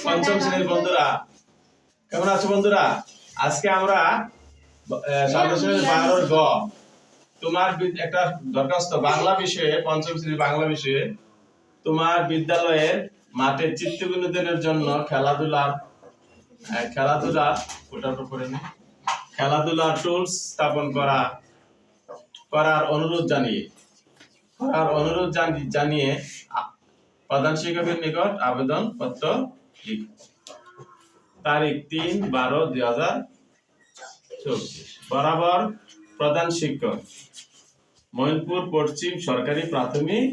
পঞ্চম শ্রেণীর বন্ধুরা কেমন আছো বন্ধুরা? আজকে আমরা সাধারণ 12 গ তোমার একটা দরখাস্ত বাংলা বিষয়ে, পঞ্চম শ্রেণীর বাংলা বিষয়ে তোমার বিদ্যালয়ের মাঠে চিত্ত বিনোদনের জন্য খেলাধুলার টুলস স্থাপন করার অনুরোধ জানিয়ে প্রধান শিক্ষকের নিকট আবেদন পত্র তারিখ 3/12/2024 বরাবর প্রধান শিক্ষক, মইনপুর পশ্চিম সরকারি প্রাথমিক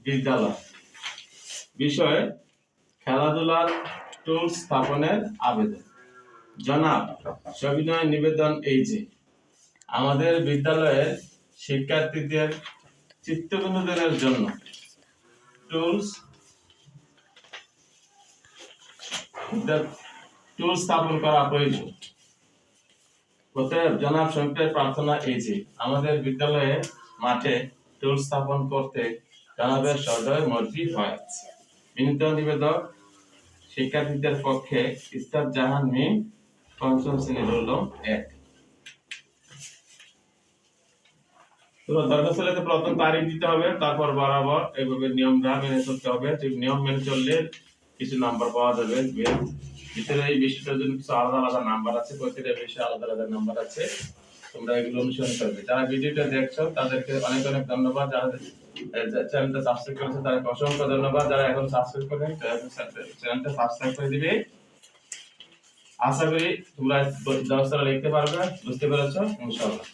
বিদ্যালয়। বিষয় খেলাধুলার টুলস স্থাপনের আবেদন। জনাব, সবিনয় নিবেদন এই যে আমাদের বিদ্যালয়ের শিক্ষার্থীদের চিত্ত বিনোদনের জন্য টুলস স্থাপন করা প্রয়োজন। অতএব জনাব সংক্ষেপে প্রার্থনা এই যে আমাদের বিদ্যালয়ে মাঠে টুলস স্থাপন করতে জনাবের সদয় মর্জি হয়। বিনীত নিবেদক শিক্ষার্থীদের পক্ষে ইস্তার জাহান মিম, পঞ্চম শ্রেণী, রোল 1। দরখাস্তে প্রথম তারিখ দিতে হবে, তারপর বরাবর এইভাবে নিয়মটা মেনে চলতে হবে। ঠিক নিয়ম মেনে চললে কিছু নাম্বার পাওয়া যাবে। ভিতরে এই বিষয়টার জন্য কিছু আলাদা আলাদা নাম্বার আছে, প্রত্যেকটা বিষয়ে আলাদা আলাদা নাম্বার আছে। তোমরা এগুলো অনুসরণ করবে। যারা ভিডিওটা দেখছো তাদেরকে অনেক অনেক ধন্যবাদ। যারা চ্যানেলটা সাবস্ক্রাইব করেছে তাদেরকে অসংখ্য ধন্যবাদ। যারা এখন সাবস্ক্রাইব করেন চ্যানেলটা সাবস্ক্রাইব করে দিবে। আশা করি তোমরা দশটা লিখতে পারবে, বুঝতে পেরেছো ইনশাআল্লাহ।